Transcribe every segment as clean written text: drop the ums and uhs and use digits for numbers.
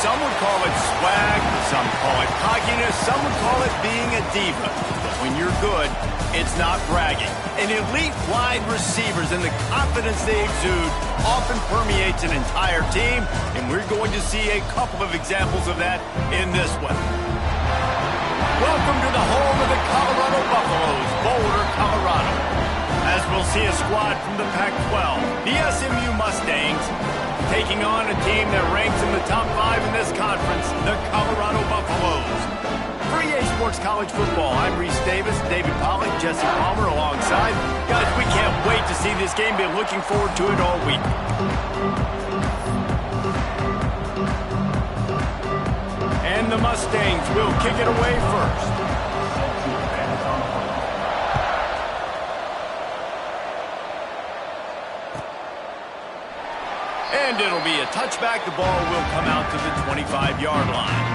Some would call it swag, some call it cockiness, some would call it being a diva. But when you're good, it's not bragging. And elite wide receivers and the confidence they exude often permeates an entire team, and we're going to see a couple of examples of that in this one. Welcome to the home of the Colorado Buffaloes, Boulder, Colorado. As we'll see a squad from the Pac-12, the SMU Mustangs, taking on a team that ranks in the top 5 in this conference, the Colorado Buffaloes. For EA Sports College Football, I'm Reese Davis, David Pollack, Jesse Palmer alongside. Guys, we can't wait to see this game. Been looking forward to it all week. And the Mustangs will kick it away first. And it'll be a touchback. The ball will come out to the 25-yard line.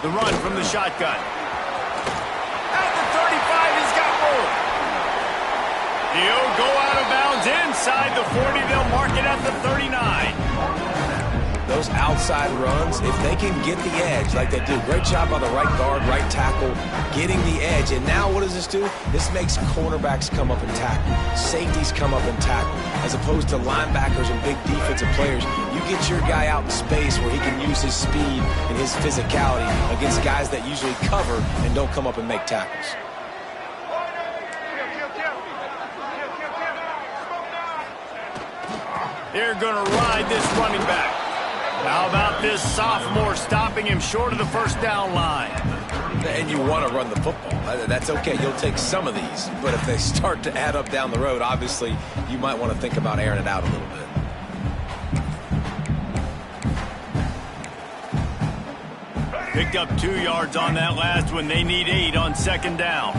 The run from the shotgun. At the 35, he's got room. He'll go out of bounds inside the 40. They'll mark it at the 39. Those outside runs, if they can get the edge like they do, great job by the right guard, right tackle, getting the edge. And now what does this do? This makes cornerbacks come up and tackle. Safeties come up and tackle. As opposed to linebackers and big defensive players, you get your guy out in space where he can use his speed and his physicality against guys that usually cover and don't come up and make tackles. They're going to ride this running back. How about this sophomore stopping him short of the first down line? And you want to run the football. That's okay. You'll take some of these. But if they start to add up down the road, obviously, you might want to think about airing it out a little bit. Picked up 2 yards on that last one. They need 8 on second down.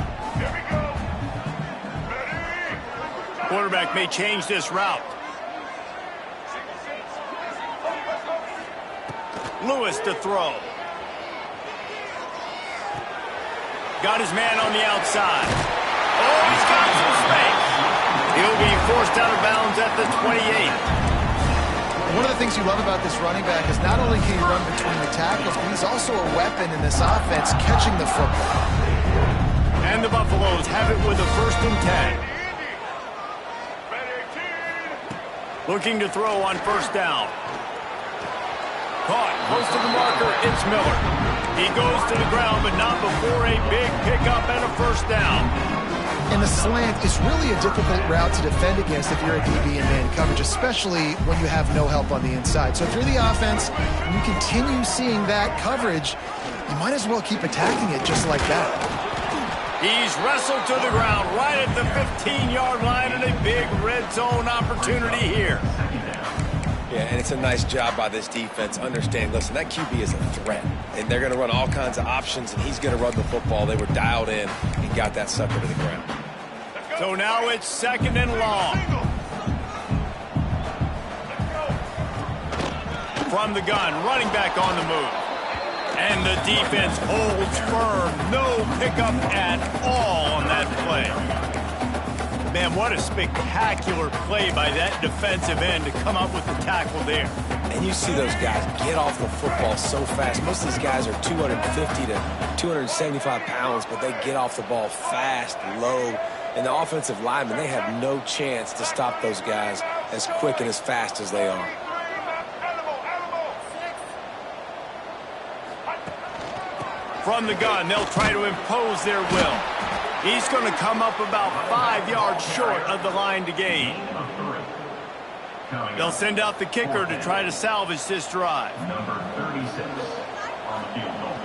Quarterback may change this route. Lewis to throw. Got his man on the outside. Oh, he's got some space. He'll be forced out of bounds at the 28. One of the things you love about this running back is not only can he run between the tackles, but he's also a weapon in this offense, catching the football. And the Buffaloes have it with a 1st and 10. Looking to throw on first down. Caught close to the marker, it's Miller. He goes to the ground, but not before a big pickup and a first down. And the slant is really a difficult route to defend against if you're a DB in man coverage, especially when you have no help on the inside. So if you're the offense and you continue seeing that coverage, you might as well keep attacking it just like that. He's wrestled to the ground right at the 15-yard line, and a big red zone opportunity here. Yeah, and it's a nice job by this defense. Understand, listen, that QB is a threat. And they're going to run all kinds of options, and he's going to run the football. They were dialed in and got that sucker to the ground. So now it's 2nd and long. From the gun, running back on the move. And the defense holds firm. No pickup at all on that play. Man, what a spectacular play by that defensive end to come up with the tackle there. And you see those guys get off the football so fast. Most of these guys are 250 to 275 pounds, but they get off the ball fast, low. And the offensive linemen, they have no chance to stop those guys as quick and as fast as they are. From the gun, they'll try to impose their will. He's going to come up about 5 yards short of the line to gain. They'll send out the kicker to try to salvage this drive. Number 36 on field goal.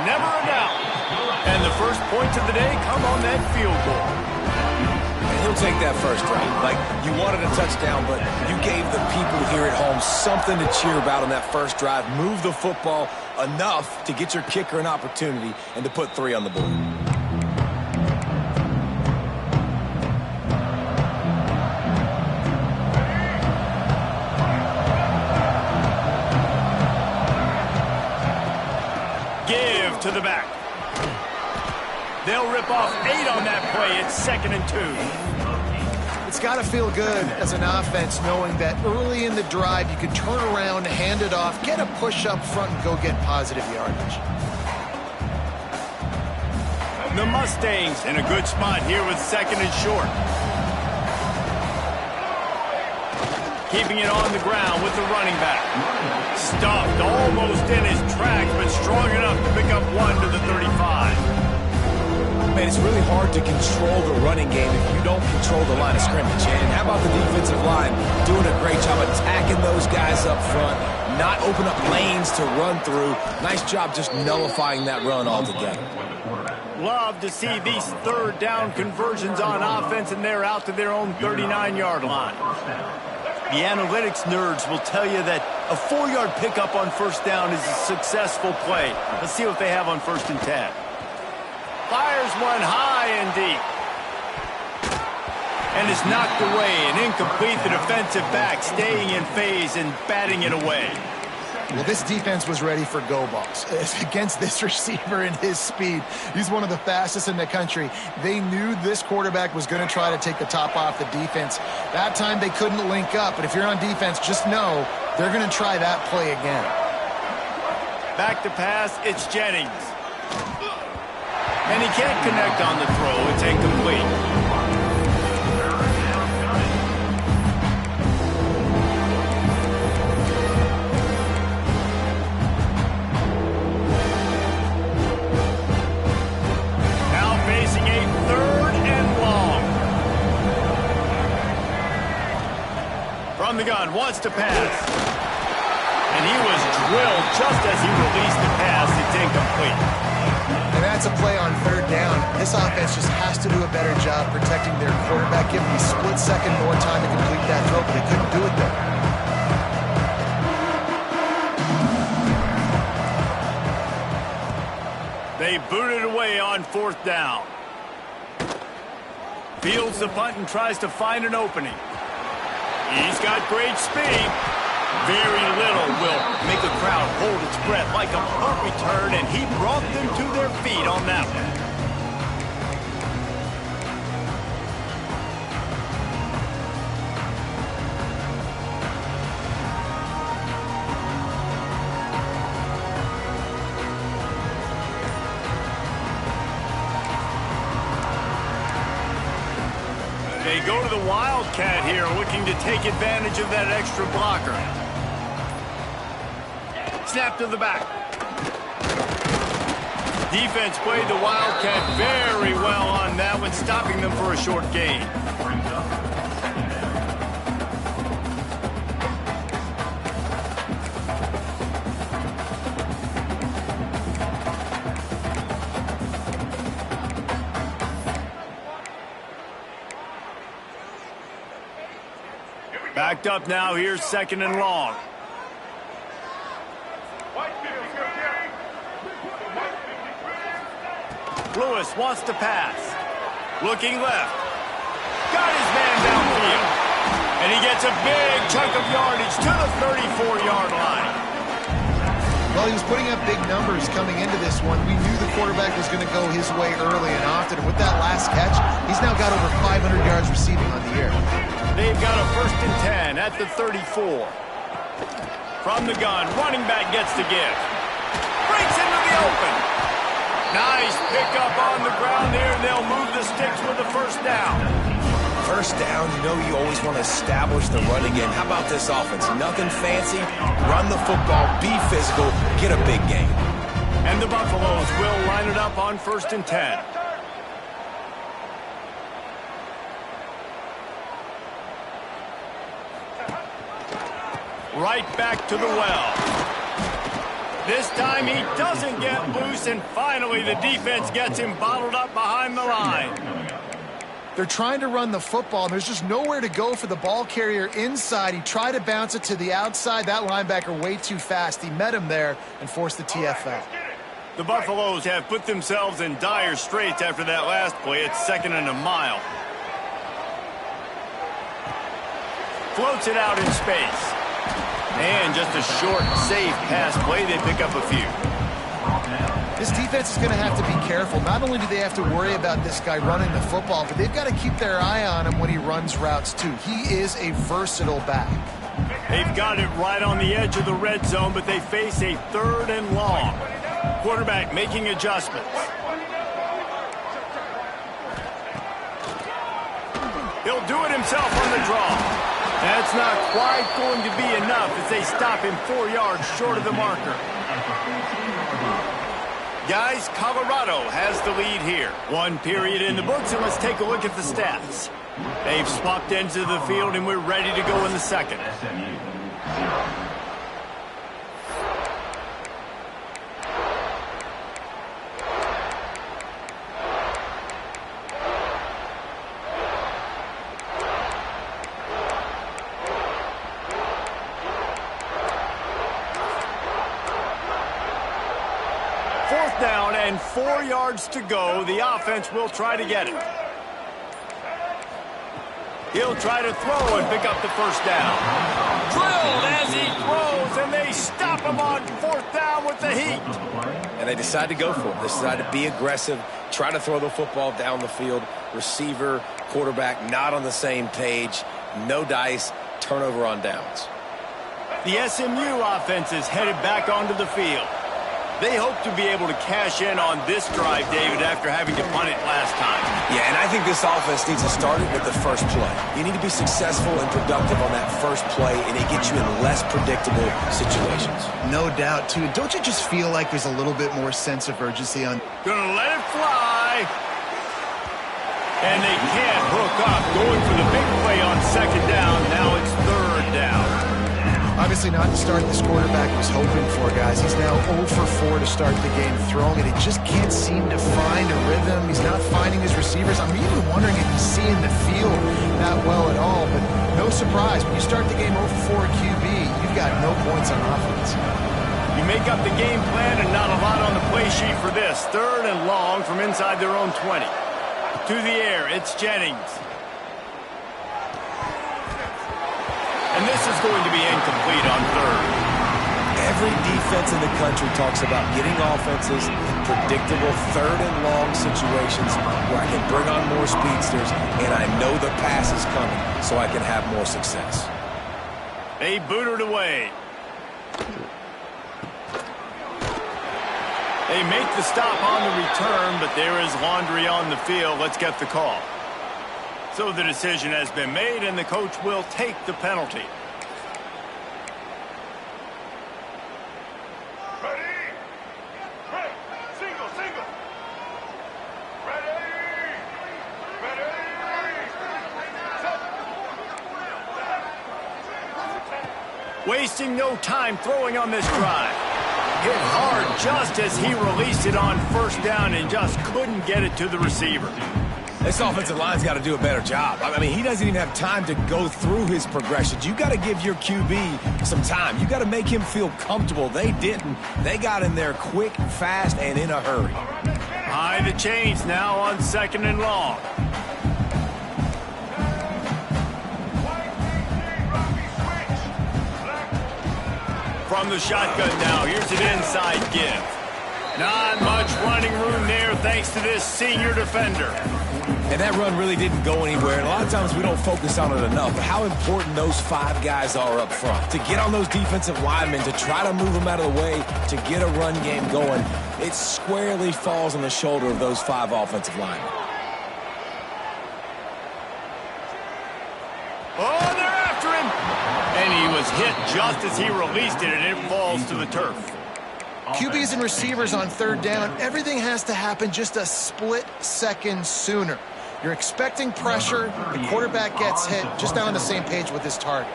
Never a doubt. And the first points of the day come on that field goal. And he'll take that first drive. Like, you wanted a touchdown, but you gave the people here at home something to cheer about on that first drive. Move the football enough to get your kicker an opportunity and to put 3 on the board. Give to the back. They'll rip off 8 on that play. It's 2nd and 2. It's got to feel good as an offense knowing that early in the drive you can turn around, hand it off, get a push up front, and go get positive yardage. The Mustangs in a good spot here with 2nd and short. Keeping it on the ground with the running back. Stuffed almost in his tracks, but strong enough to pick up 1 to the 35. Man, it's really hard to control the running game if you don't control the line of scrimmage. And how about the defensive line doing a great job attacking those guys up front, not open up lanes to run through. Nice job just nullifying that run altogether. Love to see these 3rd down conversions on offense, and they're out to their own 39-yard line. The analytics nerds will tell you that a 4-yard pickup on 1st down is a successful play. Let's see what they have on 1st and 10. Fires one high and deep. And it's knocked away and incomplete. The defensive back staying in phase and batting it away. Well, this defense was ready for go balls. Against this receiver and his speed, he's one of the fastest in the country. They knew this quarterback was going to try to take the top off the defense. That time they couldn't link up, but if you're on defense, just know they're going to try that play again. Back to pass, it's Jennings. And he can't connect on the throw. It's incomplete. Now facing a 3rd and long. From the gun, wants to pass. And he was drilled just as he released the pass. It's incomplete. And that's a play on 3rd down. This offense just has to do a better job protecting their quarterback, give them a split second more time to complete that throw, but they couldn't do it there. They booted away on 4th down. Fields the punt and tries to find an opening. He's got great speed. Very little will make a crowd hold its breath like a punt return, and he brought them to their feet on that one. They go to the Wildcat here, looking to take advantage of that extra blocker. Snap to the back. Defense played the Wildcat very well on that one, stopping them for a short gain. Backed up now, here's 2nd and long. Lewis wants to pass. Looking left. Got his man downfield. And he gets a big chunk of yardage to the 34-yard line. Well, he was putting up big numbers coming into this one. We knew the quarterback was going to go his way early and often. And with that last catch, he's now got over 500 yards receiving on the year. They've got a 1st and 10 at the 34. From the gun, running back gets the give. Breaks into the open. Nice pickup on the ground there. They'll move the sticks with the 1st down. 1st down, you know you always want to establish the running game. How about this offense? Nothing fancy. Run the football, be physical, get a big gain. And the Buffaloes will line it up on 1st and 10. Right back to the well. This time he doesn't get loose, and finally the defense gets him bottled up behind the line. They're trying to run the football, and there's just nowhere to go for the ball carrier inside. He tried to bounce it to the outside. That linebacker way too fast. He met him there and forced the TFL. The Buffaloes have put themselves in dire straits after that last play. It's 2nd and a mile. Floats it out in space. And just a short, safe pass play. They pick up a few. This defense is going to have to be careful. Not only do they have to worry about this guy running the football, but they've got to keep their eye on him when he runs routes too. He is a versatile back. They've got it right on the edge of the red zone, but they face a 3rd and long. Quarterback making adjustments. He'll do it himself on the draw. That's not quite going to be enough as they stop him 4 yards short of the marker. Guys, Colorado has the lead here. 1 period in the books, and let's take a look at the stats. They've swapped ends of the field, and we're ready to go in the second. Fourth down and 4 yards to go. The offense will try to get it. He'll try to throw and pick up the first down. Drilled as he throws, and they stop him on 4th down with the heat. And they decide to go for it. They decide to be aggressive, try to throw the football down the field. Receiver, quarterback not on the same page. No dice, turnover on downs. The SMU offense is headed back onto the field. They hope to be able to cash in on this drive, David, after having to punt it last time. Yeah, and I think this offense needs to start it with the first play. You need to be successful and productive on that first play, and it gets you in less predictable situations. No doubt, too. Don't you just feel like there's a little bit more sense of urgency on... Gonna let it fly. And they can't hook up. Going for the big play on 2nd down. Now it's 3rd down. Obviously not the start this quarterback was hoping for, guys. He's now 0 for 4 to start the game throwing it. He just can't seem to find a rhythm. He's not finding his receivers. I'm even wondering if he's seeing the field that well at all. But no surprise, when you start the game 0 for 4 QB, you've got no points on offense. You make up the game plan and not a lot on the play sheet for this. 3rd and long from inside their own 20. To the air, it's Jennings. And this is going to be incomplete on 3rd. Every defense in the country talks about getting offenses in predictable 3rd and long situations where I can bring on more speedsters and I know the pass is coming so I can have more success. They boot it away. They make the stop on the return, but there is laundry on the field. Let's get the call. So the decision has been made, and the coach will take the penalty. Ready? Ready. Single, single. Ready. Ready. Wasting no time throwing on this drive. Hit hard just as he released it on 1st down and just couldn't get it to the receiver. This offensive line's got to do a better job. I mean, he doesn't even have time to go through his progressions. You got to give your QB some time. You got to make him feel comfortable. They didn't. They got in there quick, fast, and in a hurry. High the chains now on 2nd and long. From the shotgun now, here's an inside give. Not much running room there thanks to this senior defender. And that run really didn't go anywhere. And a lot of times we don't focus on it enough. But how important those 5 guys are up front. To get on those defensive linemen, to try to move them out of the way, to get a run game going, it squarely falls on the shoulder of those 5 offensive linemen. Oh, they're after him. And he was hit just as he released it, and it falls to the turf. QBs and receivers on 3rd down, everything has to happen just a split second sooner. You're expecting pressure, the quarterback gets hit, just not on the same page with his target.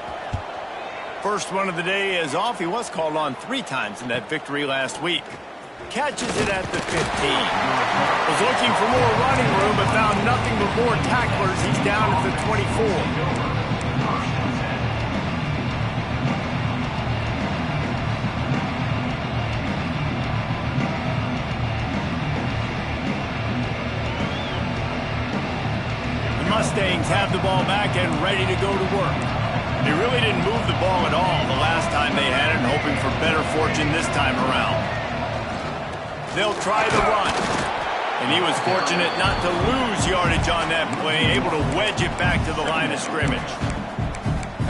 First one of the day is off. He was called on 3 times in that victory last week. Catches it at the 15. Was looking for more running room, but found nothing but more tacklers. He's down at the 24. Mustangs have the ball back and ready to go to work. They really didn't move the ball at all the last time they had it, hoping for better fortune this time around. They'll try the run. And he was fortunate not to lose yardage on that play, able to wedge it back to the line of scrimmage.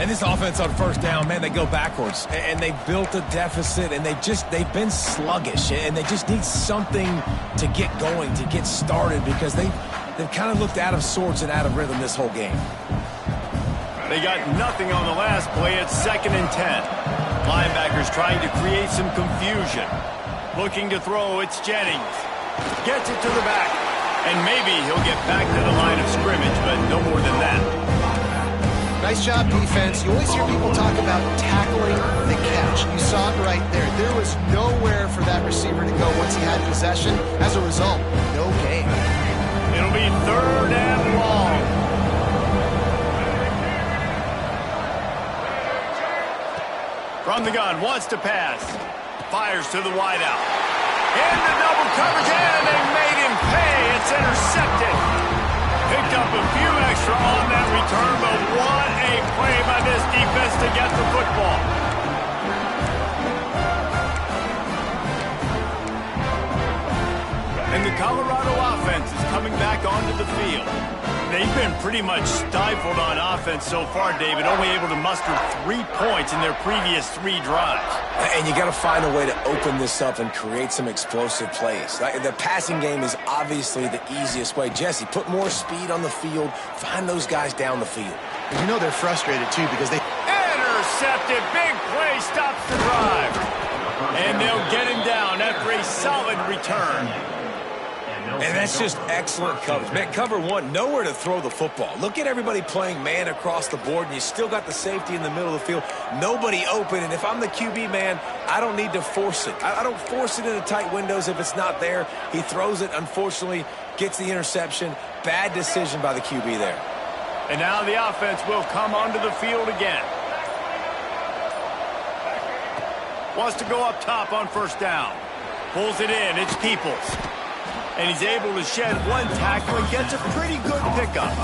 And this offense on first down, man, they go backwards. And they built a deficit, and they've been sluggish. And they just need something to get going, to get started, because they've kind of looked out of sorts and out of rhythm this whole game. They got nothing on the last play. It's 2nd and 10. Linebackers trying to create some confusion. Looking to throw, it's Jennings. Gets it to the back. And maybe he'll get back to the line of scrimmage, but no more than that. Nice job, defense. You always hear people talk about tackling the catch. You saw it right there. There was nowhere for that receiver to go once he had possession. As a result, no gain. It'll be 3rd and long. From the gun, wants to pass. Fires to the wideout. Into double coverage, and they made him pay. It's intercepted. Picked up a few extra on that return, but what a play by this defense to get the football. And the Colorado offense is coming back onto the field. They've been pretty much stifled on offense so far, David, only able to muster 3 points in their previous 3 drives. And you got to find a way to open this up and create some explosive plays. The passing game is obviously the easiest way. Jesse, put more speed on the field. Find those guys down the field. And you know they're frustrated, too, because they... Intercepted. Big play stops the drive. And they'll get him down after a solid return. And that's just excellent coverage. Man, cover one, nowhere to throw the football. Look at everybody playing man across the board, and you still got the safety in the middle of the field. Nobody open, and if I'm the QB, man, I don't need to force it. I don't force it into tight windows if it's not there. He throws it, unfortunately, gets the interception. Bad decision by the QB there. And now the offense will come onto the field again. Wants to go up top on first down. Pulls it in. It's Peoples. And he's able to shed 1 tackle and gets a pretty good pickup.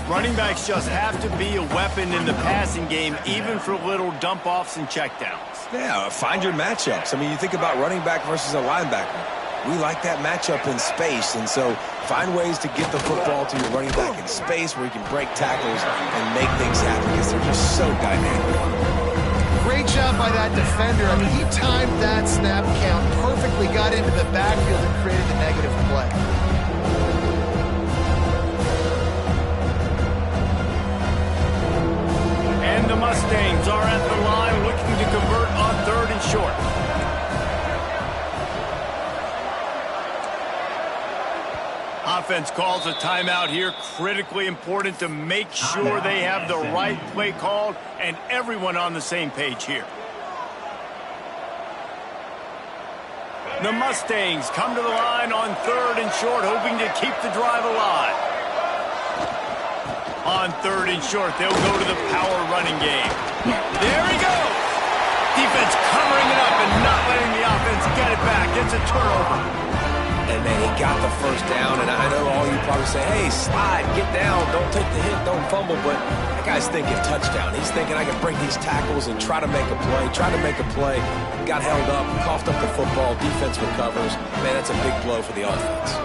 Running backs just have to be a weapon in the passing game, even for little dump-offs and checkdowns. Yeah, find your matchups. I mean, you think about running back versus a linebacker. We like that matchup in space, and so find ways to get the football to your running back in space where you can break tackles and make things happen because they're just so dynamic. Great job by that defender. I mean, he timed that snap count perfectly, got into the backfield and created the negative play. And the Mustangs are at the line looking to convert on 3rd and short. Offense calls a timeout here. Critically important to make sure they have the right play called and everyone on the same page here. The Mustangs come to the line on 3rd and short, hoping to keep the drive alive. On 3rd and short, they'll go to the power running game. There he goes. Defense covering it up and not letting the offense get it back. It's a turnover. And then he got the first down, and I know all you probably say, hey, slide, get down, don't take the hit, don't fumble, but that guy's thinking touchdown. He's thinking I can break these tackles and try to make a play, got held up, coughed up the football, defense recovers. Man, that's a big blow for the offense.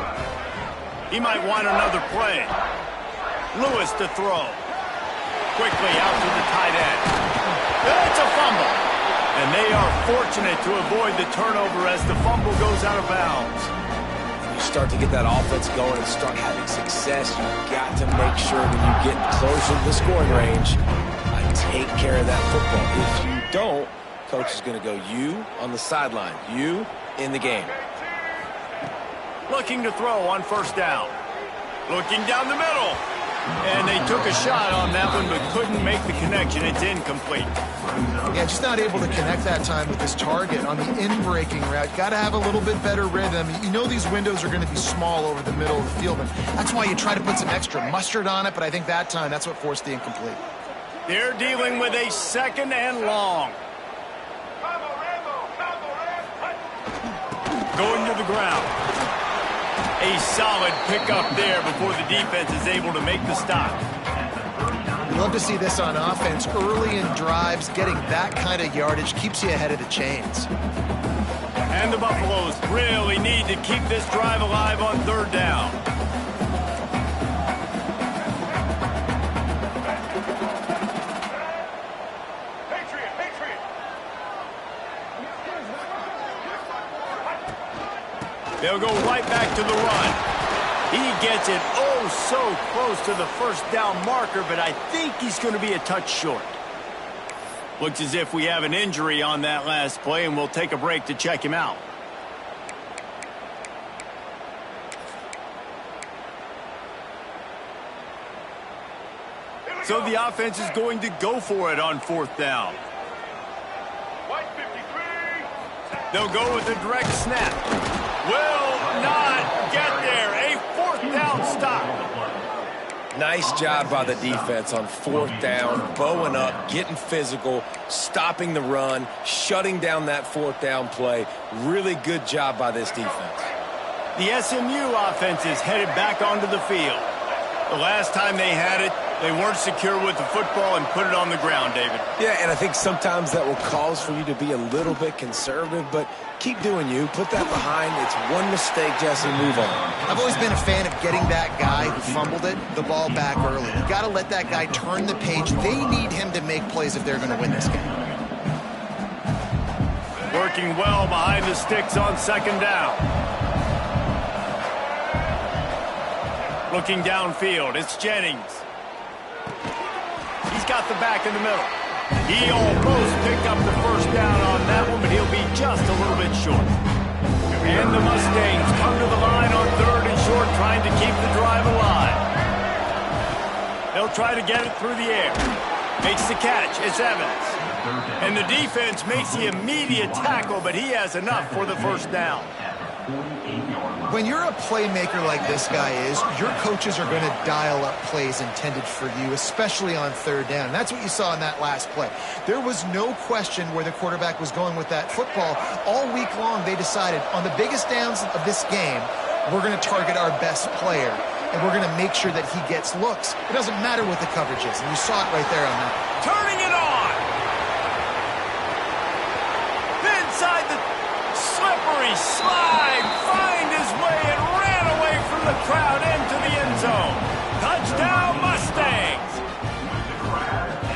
He might want another play. Lewis to throw. Quickly out to the tight end. It's a fumble. And they are fortunate to avoid the turnover as the fumble goes out of bounds. Start to get that offense going and start having success, you've got to make sure when you get closer to the scoring range, take care of that football. If you don't, coach is going to go you on the sideline, you in the game. Looking to throw on first down. Looking down the middle. And they took a shot on that one, but couldn't make the connection. It's incomplete. Yeah, just not able to connect that time with his target on the in-breaking route. Got to have a little bit better rhythm. You know these windows are going to be small over the middle of the field, and that's why you try to put some extra mustard on it, but I think that time that's what forced the incomplete. They're dealing with a 2nd and long. Going to the ground. A solid pickup there before the defense is able to make the stop. We love to see this on offense. Early in drives, getting that kind of yardage keeps you ahead of the chains. And the Buffaloes really need to keep this drive alive on third down. They'll go right back to the run. He gets it oh so close to the first down marker, but I think he's going to be a touch short. Looks as if we have an injury on that last play, and we'll take a break to check him out. So the offense is going to go for it on fourth down. They'll go with a direct snap. Will not get there. A fourth down stop. Nice job by the defense on fourth down, bowing up, getting physical, stopping the run, shutting down that fourth down play. Really good job by this defense. The SMU offense is headed back onto the field. The last time they had it, they weren't secure with the football and put it on the ground, David. Yeah, and I think sometimes that will cause for you to be a little bit conservative, but keep doing you. Put that behind. It's one mistake, Jesse. Move on. I've always been a fan of getting that guy who fumbled it, the ball back early. You got to let that guy turn the page. They need him to make plays if they're going to win this game. Working well behind the sticks on second down. Looking downfield, it's Jennings. He's got the back in the middle. He almost picked up the first down on that one, but he'll be just a little bit short. And the Mustangs come to the line on third and short, trying to keep the drive alive. They'll try to get it through the air. Makes the catch. It's Evans. And the defense makes the immediate tackle, but he has enough for the first down. When you're a playmaker like this guy is, your coaches are going to dial up plays intended for you, especially on third down. And that's what you saw in that last play. There was no question where the quarterback was going with that football. All week long, they decided on the biggest downs of this game, we're going to target our best player, and we're going to make sure that he gets looks. It doesn't matter what the coverage is, and you saw it right there on that. Turning it on! Inside the slippery slide, find his way and ran away from the crowd into the end zone. Touchdown, Mustangs!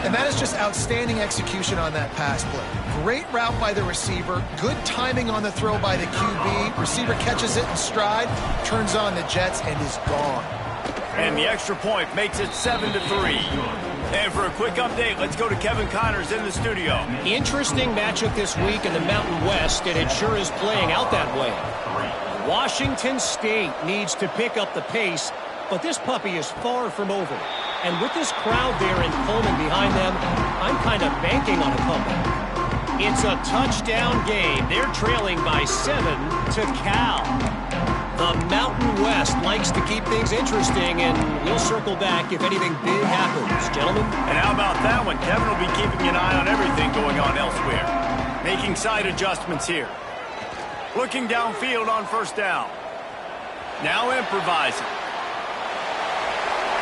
And that is just outstanding execution on that pass play. Great route by the receiver, good timing on the throw by the QB. Receiver catches it in stride, turns on the jets, and is gone. And the extra point makes it 7-3. And for a quick update, let's go to Kevin Connors in the studio. Interesting matchup this week in the Mountain West, and it sure is playing out that way. Washington State needs to pick up the pace, but this puppy is far from over. And with this crowd there in Pullman behind them, I'm kind of banking on a comeback. It's a touchdown game. They're trailing by 7 to Cal. The Mountain West likes to keep things interesting, and we'll circle back if anything big happens. Gentlemen? And how about that one? Kevin will be keeping an eye on everything going on elsewhere. Making side adjustments here. Looking downfield on first down. Now improvising.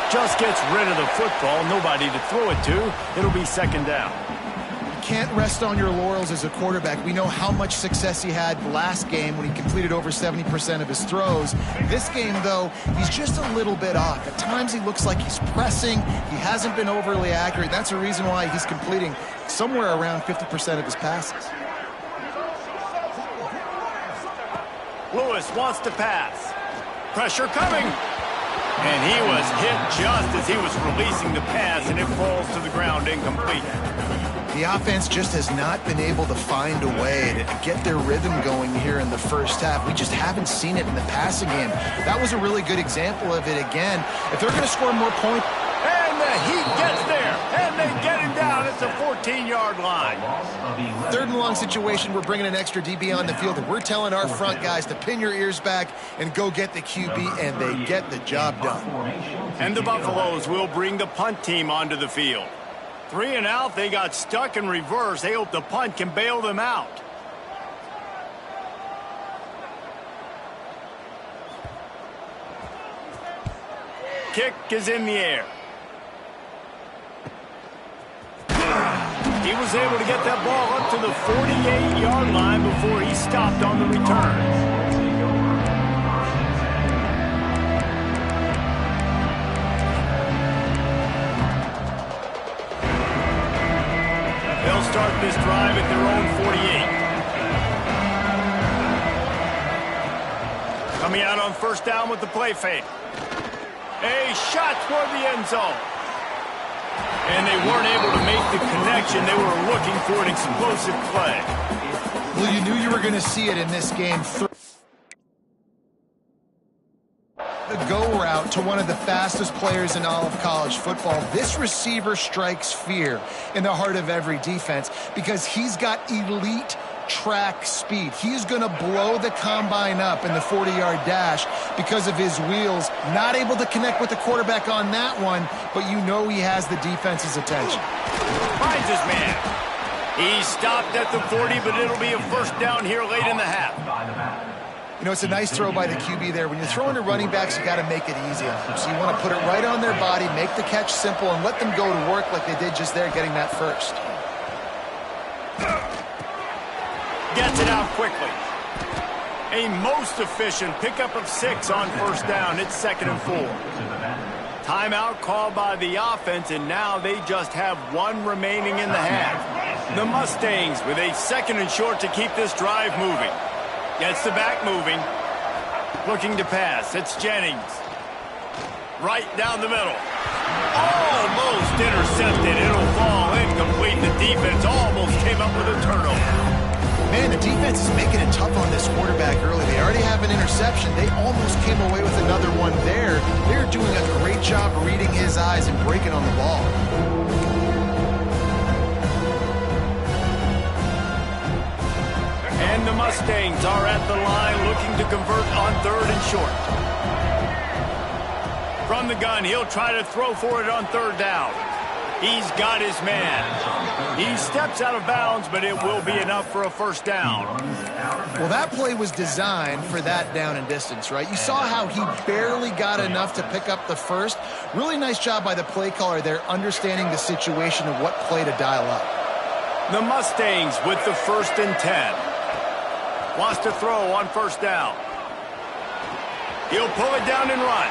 Just gets rid of the football. Nobody to throw it to. It'll be second down. Can't rest on your laurels as a quarterback. We know how much success he had last game when he completed over 70% of his throws. This game, though, he's just a little bit off. At times he looks like he's pressing. He hasn't been overly accurate. That's a reason why he's completing somewhere around 50% of his passes. Lewis wants to pass. Pressure coming. And he was hit just as he was releasing the pass, and it falls to the ground incomplete. The offense just has not been able to find a way to get their rhythm going here in the first half. We just haven't seen it in the passing game. That was a really good example of it again. If they're going to score more points... And the Heat gets there, and they get him down at the 14-yard line. Third and long situation, we're bringing an extra DB on the field, and we're telling our front guys to pin your ears back and go get the QB, and they get the job done. And the Buffaloes will bring the punt team onto the field. 3 and out, they got stuck in reverse. They hope the punt can bail them out. Kick is in the air. He was able to get that ball up to the 48-yard line before he stopped on the return. They'll start this drive at their own 48. Coming out on first down with the play fake. A shot toward the end zone. And they weren't able to make the connection. They were looking for an explosive play. Well, you knew you were going to see it in this game. The go route to one of the fastest players in all of college football. This receiver strikes fear in the heart of every defense because he's got elite track speed. He's going to blow the combine up in the 40-yard dash because of his wheels. Not able to connect with the quarterback on that one, but you know he has the defense's attention. Finds his man. He stopped at the 40, but it'll be a first down here late in the half. You know, it's a nice throw by the QB there. When you're throwing to running backs, you got to make it easy on them. So you want to put it right on their body, make the catch simple, and let them go to work like they did just there, getting that first. Gets it out quickly. A most efficient pickup of 6 on first down. It's 2nd and 4. Timeout called by the offense, and now they just have 1 remaining in the half. The Mustangs with a 2nd and short to keep this drive moving. Gets the back moving. Looking to pass. It's Jennings. Right down the middle. Almost intercepted. It'll fall incomplete. The defense almost came up with a turnover. Man, the defense is making it tough on this quarterback early. They already have an interception. They almost came away with another one there. They're doing a great job reading his eyes and breaking on the ball. And the Mustangs are at the line looking to convert on 3rd and short. From the gun, he'll try to throw for it on 3rd down. He's got his man. He steps out of bounds, but it will be enough for a first down. Well, that play was designed for that down and distance, right? You saw how he barely got enough to pick up the first. Really nice job by the play caller there, understanding the situation and what play to dial up. The Mustangs with the 1st and 10. Wants to throw on first down. He'll pull it down and run.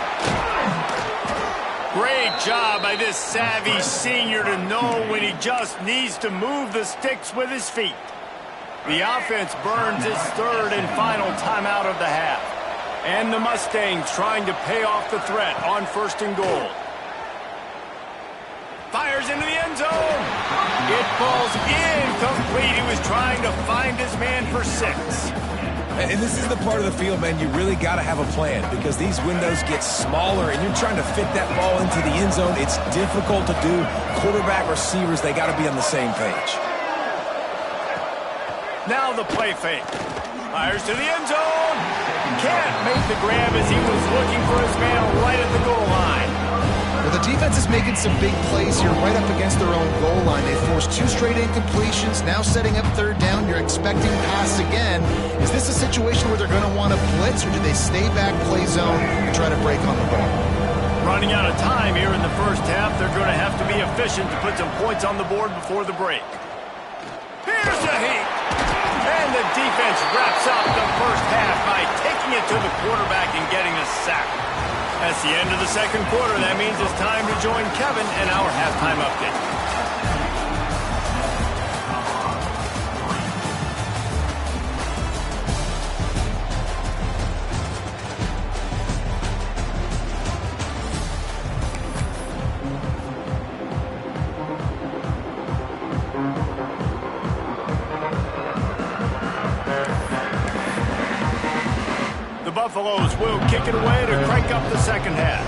Great job by this savvy senior to know when he just needs to move the sticks with his feet. The offense burns its 3rd and final timeout of the half. And the Mustangs trying to pay off the threat on 1st and goal. Fires into the end zone. It falls incomplete. He was trying to find his man for 6. And this is the part of the field, man, you really got to have a plan because these windows get smaller and you're trying to fit that ball into the end zone. It's difficult to do. Quarterback, receivers, they got to be on the same page. Now the play fake. Fires to the end zone. Can't make the grab as he was looking for his man right at the goal line. Well, the defense is making some big plays here right up against their own goal line. They forced 2 straight incompletions, now setting up 3rd down. You're expecting pass again. Is this a situation where they're going to want to blitz, or do they stay back, play zone, and try to break on the ball? Running out of time here in the first half, they're going to have to be efficient to put some points on the board before the break. Here's the heat. And the defense wraps up the first half by taking it to the quarterback and getting a sack. That's the end of the 2nd quarter. That means it's time to join Kevin and our halftime update. Buffaloes will kick it away to crank up the 2nd half.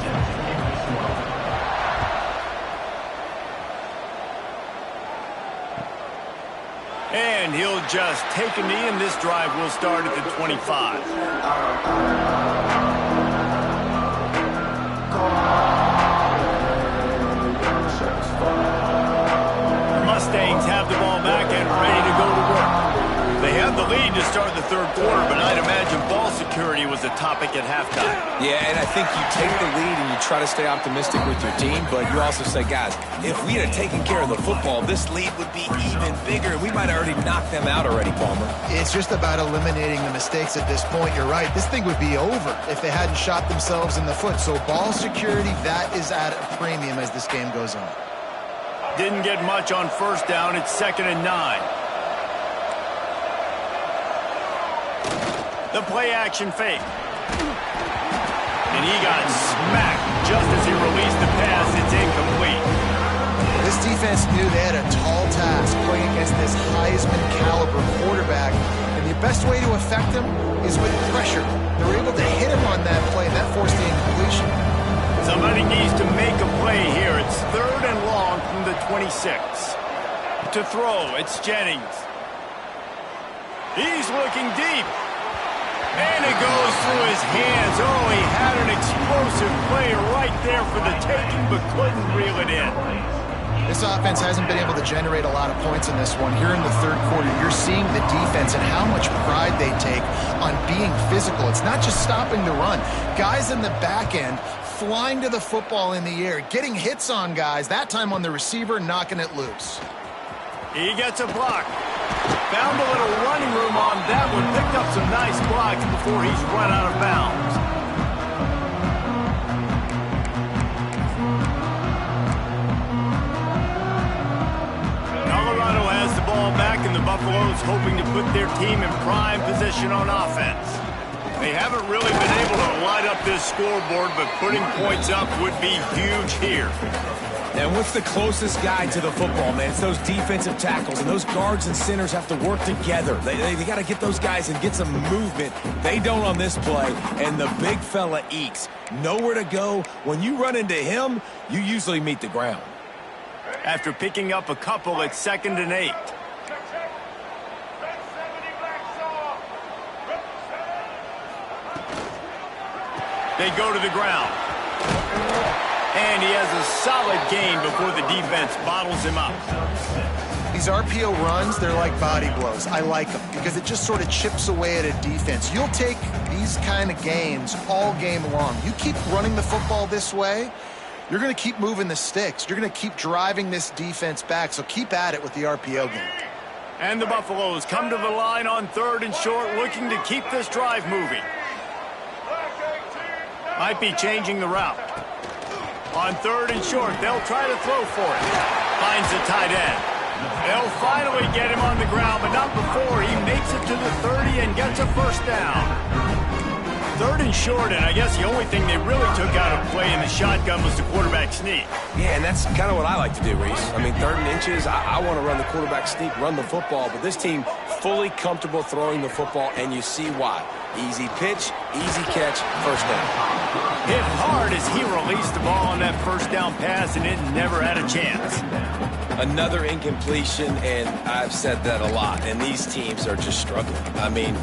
And he'll just take a knee, and this drive will start at the 25. The Mustangs have the ball back and ready to go to work. They have the lead to start the 3rd quarter, but I'd imagine ball security certainly was a topic at halftime. Yeah, and I think you take the lead and you try to stay optimistic with your team, but you also say, guys, if we had taken care of the football, this lead would be even bigger. We might have already knocked them out already, Palmer. It's just about eliminating the mistakes at this point. You're right. This thing would be over if they hadn't shot themselves in the foot. So ball security, that is at a premium as this game goes on. Didn't get much on first down. It's 2nd and 9. The play-action fake. And he got smacked just as he released the pass. It's incomplete. This defense knew they had a tall task playing against this Heisman-caliber quarterback, and the best way to affect him is with pressure. They were able to hit him on that play, and that forced the incompletion. Somebody needs to make a play here. It's 3rd and long from the 26. To throw, it's Jennings. He's looking deep. And it goes through his hands. Oh, he had an explosive play right there for the taking, but couldn't reel it in. This offense hasn't been able to generate a lot of points in this one. Here in the third quarter, you're seeing the defense and how much pride they take on being physical. It's not just stopping the run. Guys in the back end flying to the football in the air, getting hits on guys, that time on the receiver, knocking it loose. He gets a block. Found a little running room on that one. Picked up some nice blocks before he's run out of bounds. Colorado has the ball back, and the Buffaloes hoping to put their team in prime position on offense. They haven't really been able to light up this scoreboard, but putting points up would be huge here. And what's the closest guy to the football, man? It's those defensive tackles, and those guards and centers have to work together. They got to get those guys and get some movement. They don't on this play, and the big fella eats. Nowhere to go. When you run into him, you usually meet the ground. After picking up a couple, it's 2nd and 8. They go to the ground. And he has a solid gain before the defense bottles him up. These RPO runs, they're like body blows. I like them because it just sort of chips away at a defense. You'll take these kind of gains all game long. You keep running the football this way, you're going to keep moving the sticks. You're going to keep driving this defense back, so keep at it with the RPO game. And the Buffaloes come to the line on 3rd and short, looking to keep this drive moving. Might be changing the route. On 3rd and short, they'll try to throw for it. Finds the tight end. They'll finally get him on the ground, but not before he makes it to the 30 and gets a first down. 3rd and short, and I guess the only thing they really took out of play in the shotgun was the quarterback sneak. Yeah, and that's kind of what I like to do, Reese. I mean, 3rd and inches, I want to run the quarterback sneak, run the football, but this team fully comfortable throwing the football, and you see why. Easy pitch, easy catch, first down. Hit hard as he released the ball on that first down pass, and it never had a chance. Another incompletion, and I've said that a lot, and these teams are just struggling. I mean,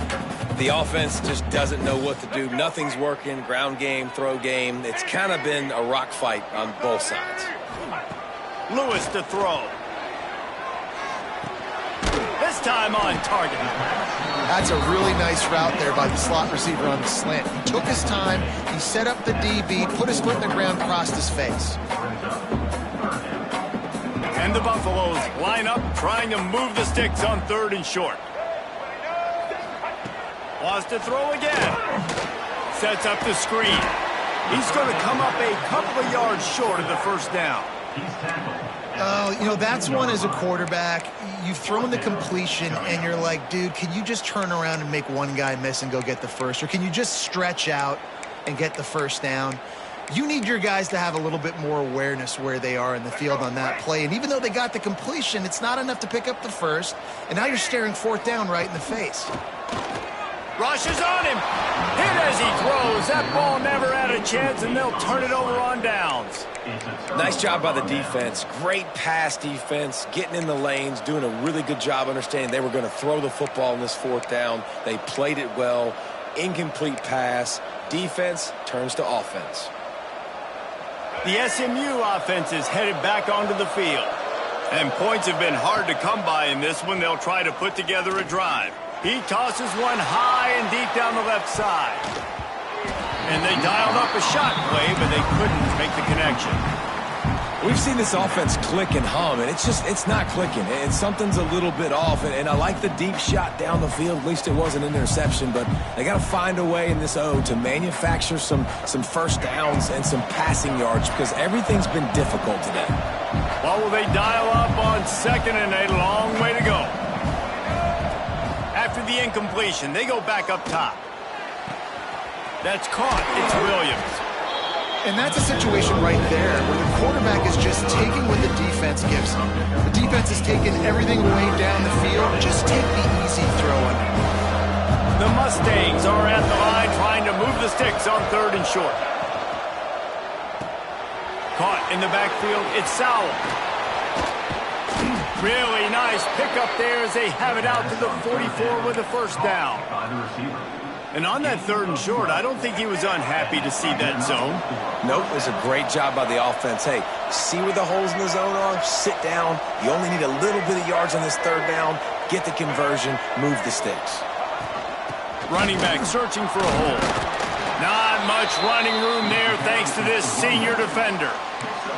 the offense just doesn't know what to do. Nothing's working, ground game, throw game. It's kind of been a rock fight on both sides. Lewis to throw. This time on target. That's a really nice route there by the slot receiver on the slant. He took his time, he set up the DB, put his foot in the ground, crossed his face. And the Buffaloes line up, trying to move the sticks on 3rd and short. Wants to throw again. Sets up the screen. He's going to come up a couple of yards short of the first down. Oh, you know, that's one as a quarterback. You've thrown the completion, and you're like, dude, can you just turn around and make one guy miss and go get the first? Or can you just stretch out and get the first down? You need your guys to have a little bit more awareness where they are in the field on that play. And even though they got the completion, it's not enough to pick up the first. And now you're staring 4th down right in the face. Rushes on him. Hit as he throws. That ball never had a chance, and they'll turn it over on downs. Nice job by the defense. Great pass defense, getting in the lanes, doing a really good job understanding they were going to throw the football in this 4th down. They played it well. Incomplete pass. Defense turns to offense. The SMU offense is headed back onto the field. And points have been hard to come by in this one. They'll try to put together a drive. He tosses one high and deep down the left side. And they dialed up a shot play, but they couldn't make the connection. We've seen this offense click and hum, and it's not clicking. And something's a little bit off. And I like the deep shot down the field. At least it wasn't an interception, but they got to find a way in this O to manufacture some first downs and some passing yards because everything's been difficult today. Well, will they dial up on 2nd and a long way to go? After the incompletion, they go back up top. That's caught. It's Williams. And that's a situation right there where the quarterback is just taking what the defense gives him. The defense is taking everything away down the field. Just take the easy throw under. The Mustangs are at the line trying to move the sticks on 3rd and short. Caught in the backfield. It's Sowell. Really nice pickup there as they have it out to the 44 with a first down. And on that 3rd and short, I don't think he was unhappy to see that zone. Nope, it was a great job by the offense. Hey, see where the holes in the zone are? Sit down. You only need a little bit of yards on this 3rd down. Get the conversion. Move the sticks. Running back searching for a hole. Not much running room there thanks to this senior defender.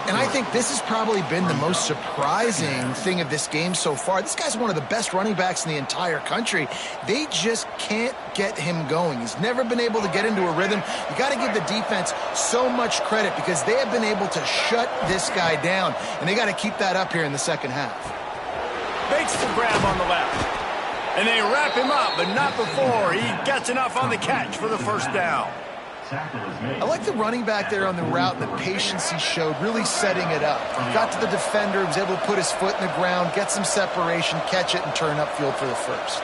And I think this has probably been the most surprising thing of this game so far. This guy's one of the best running backs in the entire country. They just can't get him going. He's never been able to get into a rhythm. You got to give the defense so much credit because they have been able to shut this guy down, and they got to keep that up here in the second half. Makes the grab on the left. And they wrap him up, but not before he gets enough on the catch for the first down. I like the running back there on the route and the patience he showed, really setting it up. Got to the defender, was able to put his foot in the ground, get some separation, catch it, and turn upfield for the first.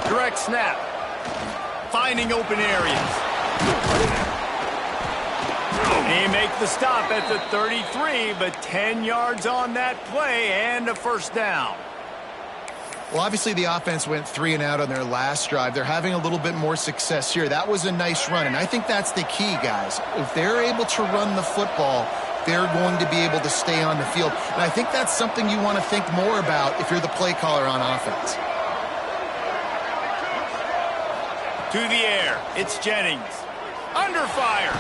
Direct snap. Finding open areas. They make the stop at the 33, but 10 yards on that play and a first down. Well, obviously the offense went 3 and out on their last drive. They're having a little bit more success here. That was a nice run, and I think that's the key, guys. If they're able to run the football, they're going to be able to stay on the field. And I think that's something you want to think more about if you're the play caller on offense. To the air, it's Jennings. Under fire.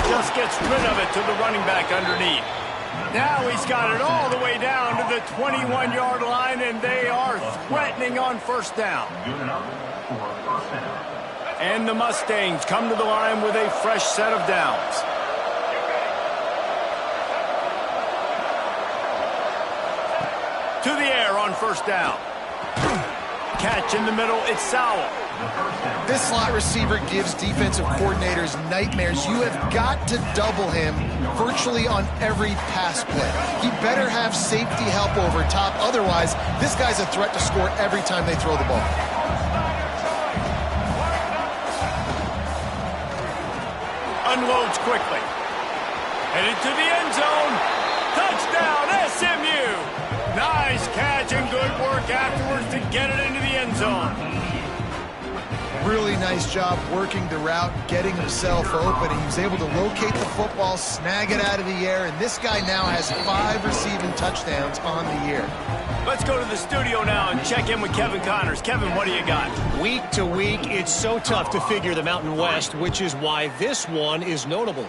Just gets rid of it to the running back underneath. Now he's got it all the way down to the 21-yard line, and they are threatening on first down. And the Mustangs come to the line with a fresh set of downs. To the air on first down. Catch in the middle, it's Sowell. This slot receiver gives defensive coordinators nightmares. You have got to double him virtually on every pass play. He better have safety help over top. Otherwise, this guy's a threat to score every time they throw the ball. Unloads quickly. Headed to the end zone. Touchdown, SMU. Nice catch and good work afterwards to get it into the end zone. Really nice job working the route, getting himself open. He was able to locate the football, snag it out of the air, and this guy now has 5 receiving touchdowns on the year. Let's go to the studio now and check in with Kevin Connors. Kevin, what do you got? Week to week, it's so tough to figure the Mountain West, which is why this one is notable.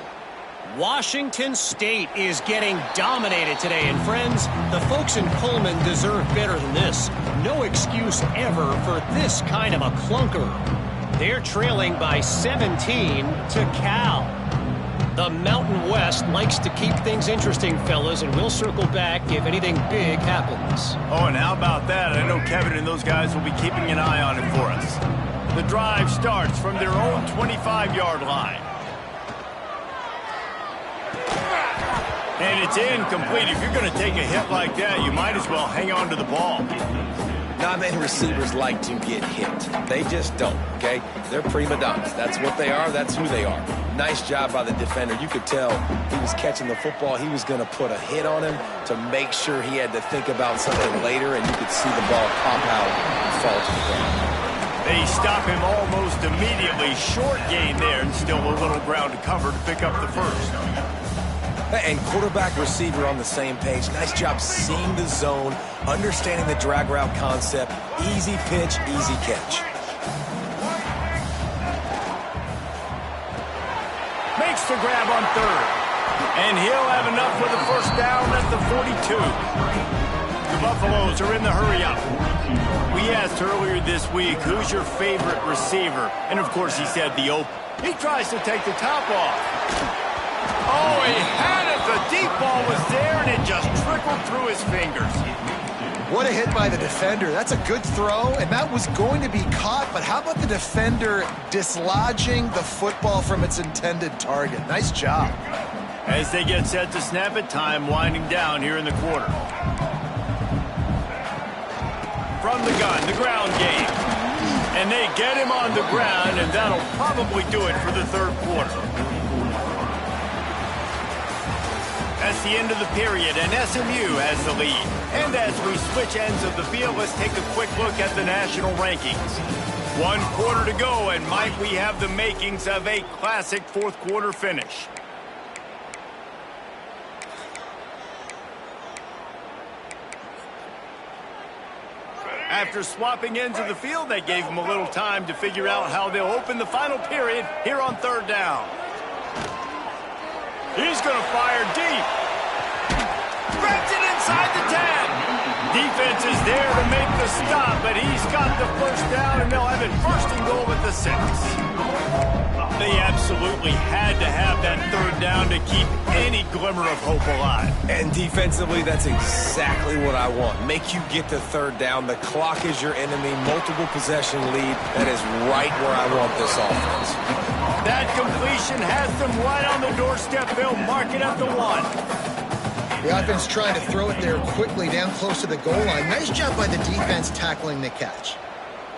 Washington State is getting dominated today, and friends, the folks in Pullman deserve better than this. No excuse ever for this kind of a clunker. They're trailing by 17 to Cal. The Mountain West likes to keep things interesting, fellas, and we'll circle back if anything big happens. Oh, and how about that? I know Kevin and those guys will be keeping an eye on it for us. The drive starts from their own 25-yard line. And it's incomplete. If you're going to take a hit like that, you might as well hang on to the ball. Not many receivers like to get hit. They just don't, okay? They're prima donnas. That's what they are. That's who they are. Nice job by the defender. You could tell he was catching the football. He was going to put a hit on him to make sure he had to think about something later, and you could see the ball pop out and fall to the ground. They stop him almost immediately. Short gain there, and still a little ground to cover to pick up the first. And quarterback, receiver on the same page. Nice job seeing the zone, understanding the drag route concept. Easy pitch, easy catch. Makes the grab on third. And he'll have enough for the first down at the 42. The Buffaloes are in the hurry-up. We asked earlier this week, who's your favorite receiver? And, of course, he said the open. He tries to take the top off. Oh, he had it. The deep ball was there, and it just trickled through his fingers. What a hit by the defender. That's a good throw, and that was going to be caught, but how about the defender dislodging the football from its intended target? Nice job. As they get set to snap it, time winding down here in the quarter. From the gun, the ground game. And they get him on the ground, and that'll probably do it for the third quarter. That's the end of the period, and SMU has the lead. And as we switch ends of the field, let's take a quick look at the national rankings. 1 quarter to go, and might we have the makings of a classic fourth quarter finish. After swapping ends of the field, they gave him a little time to figure out how they'll open the final period here on third down. He's going to fire deep. Grabs it inside the 10. Defense is there to make the stop, but he's got the first down, and they'll have it first and goal at the 6. They absolutely had to have that third down to keep any glimmer of hope alive. And defensively, that's exactly what I want. Make you get the third down. The clock is your enemy. Multiple possession lead. That is right where I want this offense. That completion has them right on the doorstep. They'll mark it at the 1. The offense trying to throw it there quickly down close to the goal line. Nice job by the defense tackling the catch.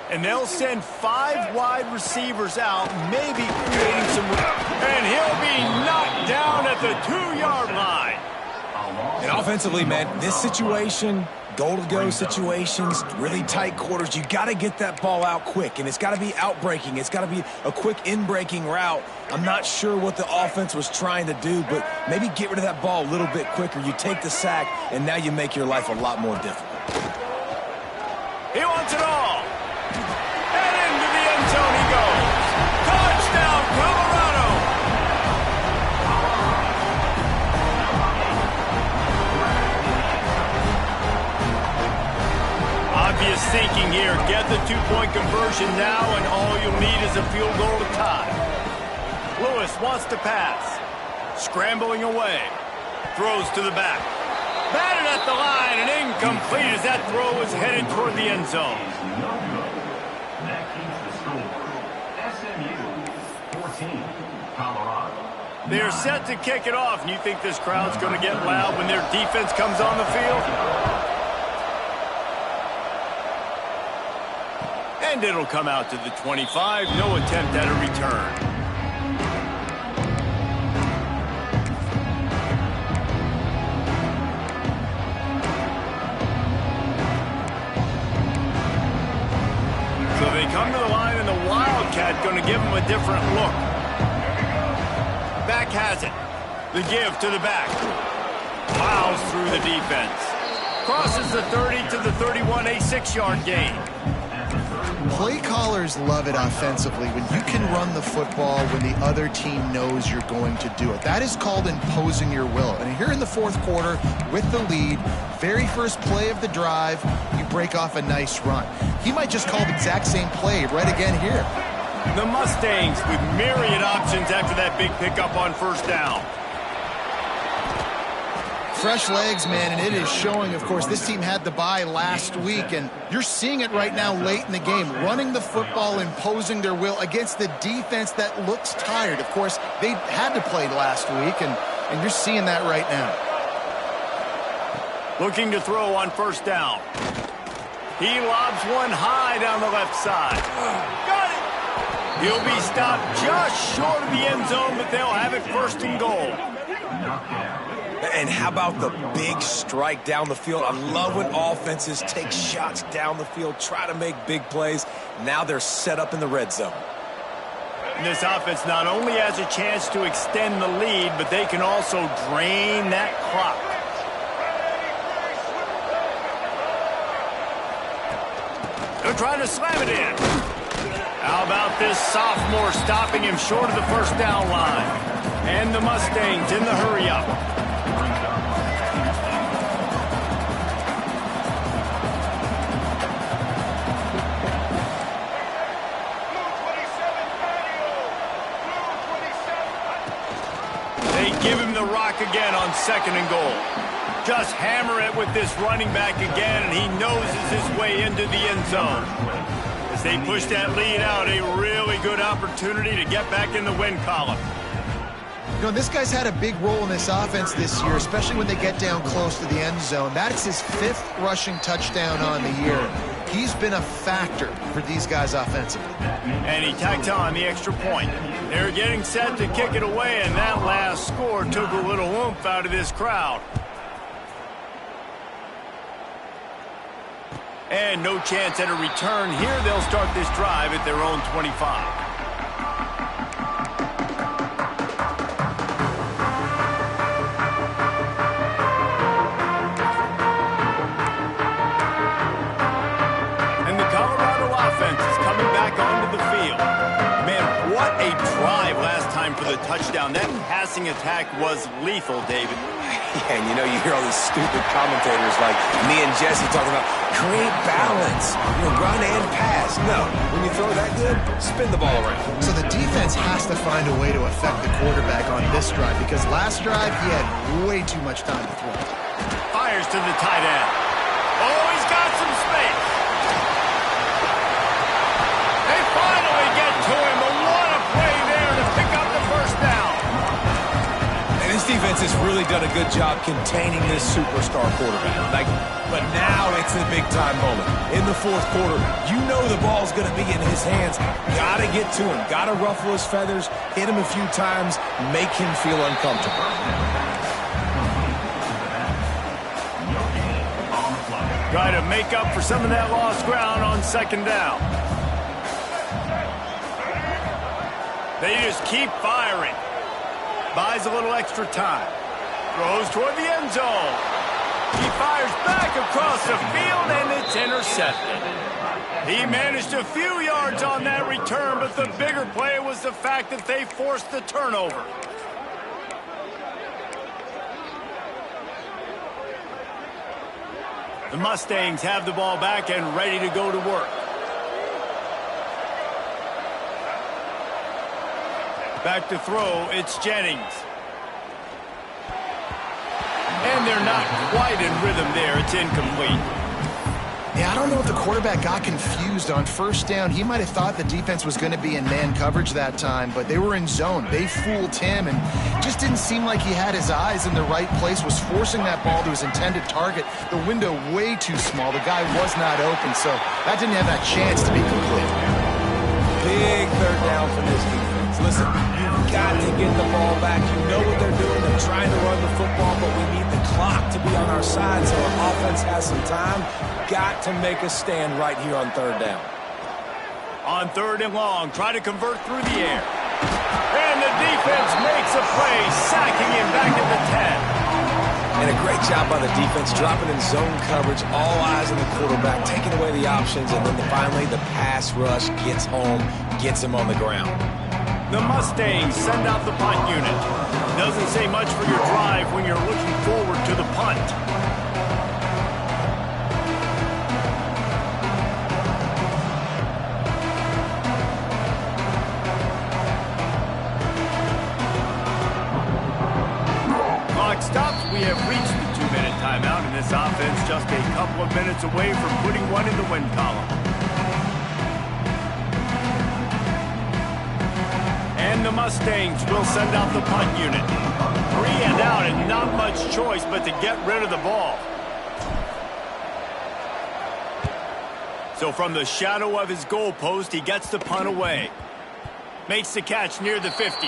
And they'll send 5 wide receivers out, maybe creating some... And he'll be knocked down at the 2-yard line. And offensively, man, this situation, goal-to-go situations, really tight quarters, you got to get that ball out quick, and it's got to be out-breaking. It's got to be a quick in-breaking route. I'm not sure what the offense was trying to do, but maybe get rid of that ball a little bit quicker. You take the sack, and now you make your life a lot more difficult. He wants it all. And into the end zone he goes. Touchdown, Colorado! Obvious thinking here. Get the 2-point conversion now, and all you'll need is a field goal to tie. Lewis wants to pass. Scrambling away. Throws to the back. Batted at the line and incomplete as that throw was headed toward the end zone. That keeps the score. SMU 14, Colorado. They're set to kick it off, and you think this crowd's going to get loud when their defense comes on the field? And it'll come out to the 25. No attempt at a return. So they come to the line, and the Wildcat going to give them a different look. Back has it. The give to the back. Plows through the defense. Crosses the 30 to the 31, a 6-yard gain. Play callers love it offensively when you can run the football when the other team knows you're going to do it. That is called imposing your will. And here in the fourth quarter with the lead, very first play of the drive, you break off a nice run. He might just call the exact same play right again here. The Mustangs with myriad options after that big pickup on first down. Fresh legs, man, and it is showing, of course, this team had the bye last week, and you're seeing it right now late in the game, running the football, imposing their will against the defense that looks tired. Of course, they had to play last week, and you're seeing that right now. Looking to throw on first down. He lobs one high down the left side. Got it! He'll be stopped just short of the end zone, but they'll have it first and goal. And how about the big strike down the field? I love when offenses take shots down the field, try to make big plays. Now they're set up in the red zone. And this offense not only has a chance to extend the lead, but they can also drain that clock. They're trying to slam it in. How about this sophomore stopping him short of the first down line? And the Mustangs in the hurry-up. They give him the rock again on 2nd and goal. Just hammer it with this running back again, and he noses his way into the end zone. As they push that lead out, a really good opportunity to get back in the win column. You know, this guy's had a big role in this offense this year, especially when they get down close to the end zone. That's his 5th rushing touchdown on the year. He's been a factor for these guys offensively. And he tacked on the extra point. They're getting set to kick it away, and that last score took a little oomph out of this crowd. And no chance at a return here. They'll start this drive at their own 25. For the touchdown. That passing attack was lethal, David. Yeah, and you know, you hear all these stupid commentators like me and Jesse talking about create balance, run and pass. No, when you throw that good, spin the ball around. So the defense has to find a way to affect the quarterback on this drive, because last drive he had way too much time to throw. Fires to the tight end. Oh, he's got some space. They finally get to him. What a play there to pick up the first down. And this defense has really done a good job containing this superstar quarterback. But now it's a big-time moment. In the 4th quarter, you know the ball's going to be in his hands. Got to get to him. Got to ruffle his feathers, hit him a few times, make him feel uncomfortable. Try to make up for some of that lost ground on 2nd down. They just keep firing. Buys a little extra time. Throws toward the end zone. He fires back across the field, and it's intercepted. He managed a few yards on that return, but the bigger play was the fact that they forced the turnover. The Mustangs have the ball back and ready to go to work. Back to throw, it's Jennings. And they're not quite in rhythm there. It's incomplete. Yeah, I don't know if the quarterback got confused on 1st down. He might have thought the defense was going to be in man coverage that time, but they were in zone. They fooled him, and just didn't seem like he had his eyes in the right place, was forcing that ball to his intended target. The window way too small. The guy was not open, so that didn't have that chance to be complete. Big 3rd down for this defense. Listen, you've got to get the ball back. You know what they're doing. They're trying to run the football, but we need the clock to be on our side so our offense has some time. Got to make a stand right here on 3rd down. On 3rd and long, try to convert through the air. And the defense makes a play, sacking him back at the 10. And a great job by the defense, dropping in zone coverage, all eyes on the quarterback, taking away the options, and then finally the pass rush gets home, gets him on the ground. The Mustangs send out the punt unit. Doesn't say much for your drive when you're looking forward to the punt. Clock stops. We have reached the 2-minute timeout, and this offense just a couple of minutes away from putting one in the win column. And the Mustangs will send out the punt unit. 3 and out, and not much choice but to get rid of the ball. So from the shadow of his goalpost, he gets the punt away. Makes the catch near the 50.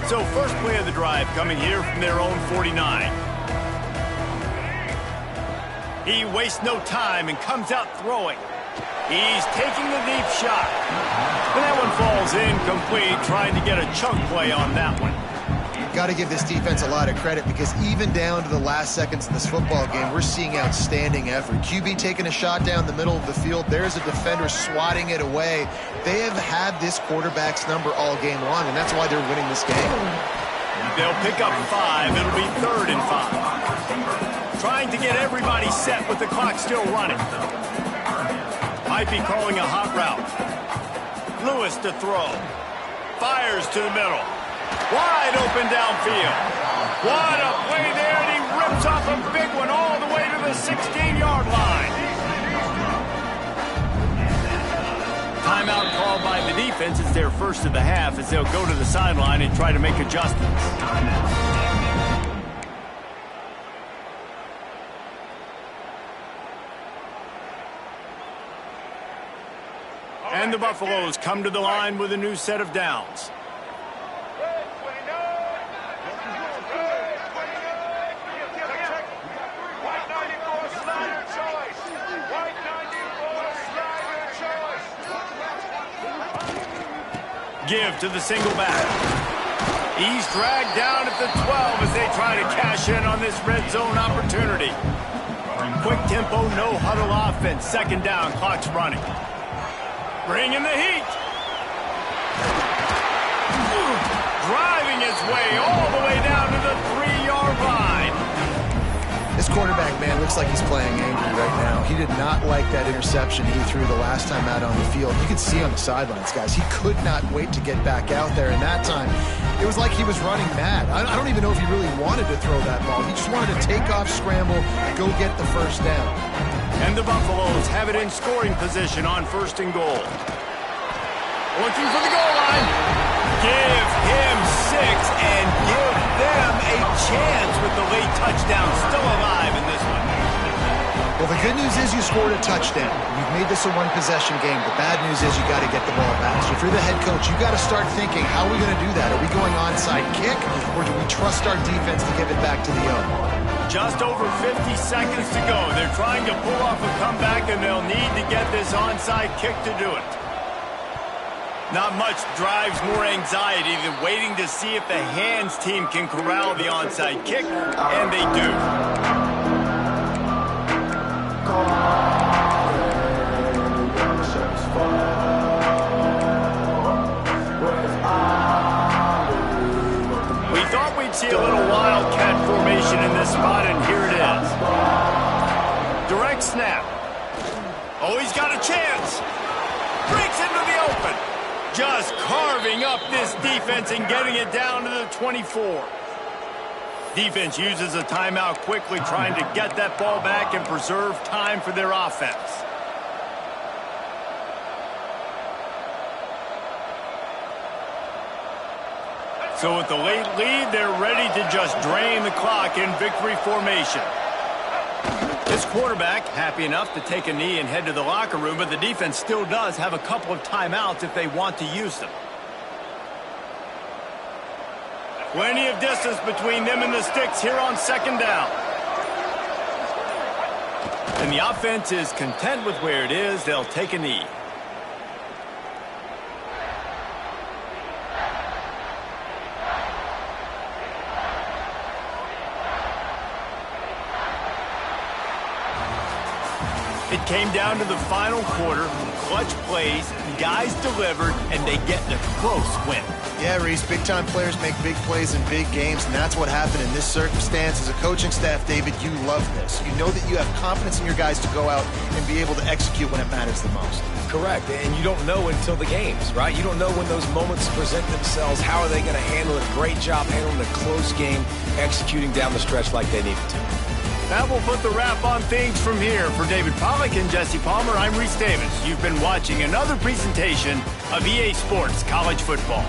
So first play of the drive coming here from their own 49. He wastes no time and comes out throwing. He's taking the deep shot. And that one falls incomplete, trying to get a chunk play on that one. Got to give this defense a lot of credit because even down to the last seconds of this football game, we're seeing outstanding effort. QB taking a shot down the middle of the field. There's a defender swatting it away. They have had this quarterback's number all game long, and that's why they're winning this game. They'll pick up 5. It'll be 3rd and 5. Trying to get everybody set with the clock still running. Might be calling a hot route. Lewis to throw. Fires to the middle. Wide open downfield. What a play there, and he rips off a big one all the way to the 16-yard line. Timeout called by the defense. It's their first of the half as they'll go to the sideline and try to make adjustments. And the Buffaloes come to the line with a new set of downs. Give to the single back. He's dragged down at the 12 as they try to cash in on this red zone opportunity. Quick tempo, no huddle offense. 2nd down, clock's running. Bring in the heat. Driving his way all the way down to the 3-yard line. This quarterback, man, looks like he's playing angry right now. He did not like that interception he threw the last time out on the field. You could see on the sidelines, guys. He could not wait to get back out there, and that time it was like he was running mad. I don't even know if he really wanted to throw that ball. He just wanted to take off, scramble, go get the first down. And the Buffaloes have it in scoring position on 1st and goal. Looking for the goal line. Give him 6 and give them a chance with the late touchdown still alive in this one. Well, the good news is you scored a touchdown. You've made this a one-possession game. The bad news is you got to get the ball back. So if you're the head coach, you got to start thinking, how are we going to do that? Are we going onside kick, or do we trust our defense to give it back to the O? Just over 50 seconds to go. They're trying to pull off a comeback, and they'll need to get this onside kick to do it. Not much drives more anxiety than waiting to see if the hands team can corral the onside kick, and they do. We thought we'd see a little wildcat formation in this spot, and here it is. Direct snap. Oh, he's got a chance. Breaks into the open. Just carving up this defense and getting it down to the 24. Defense uses a timeout quickly, trying to get that ball back and preserve time for their offense. So with the late lead, they're ready to just drain the clock in victory formation. This quarterback happy enough to take a knee and head to the locker room, but the defense still does have a couple of timeouts if they want to use them. Plenty of distance between them and the sticks here on 2nd down. And the offense is content with where it is. They'll take a knee. It came down to the final quarter, clutch plays, guys delivered, and they get a close win. Yeah, Reese, big-time players make big plays in big games, and that's what happened in this circumstance. As a coaching staff, David, you love this. You know that you have confidence in your guys to go out and be able to execute when it matters the most. Correct, and you don't know until the games, right? You don't know when those moments present themselves. How are they going to handle it? Great job handling a close game, executing down the stretch like they needed to. That will put the wrap on things from here. For David Pollack and Jesse Palmer, I'm Reese Davis. You've been watching another presentation of EA Sports College Football.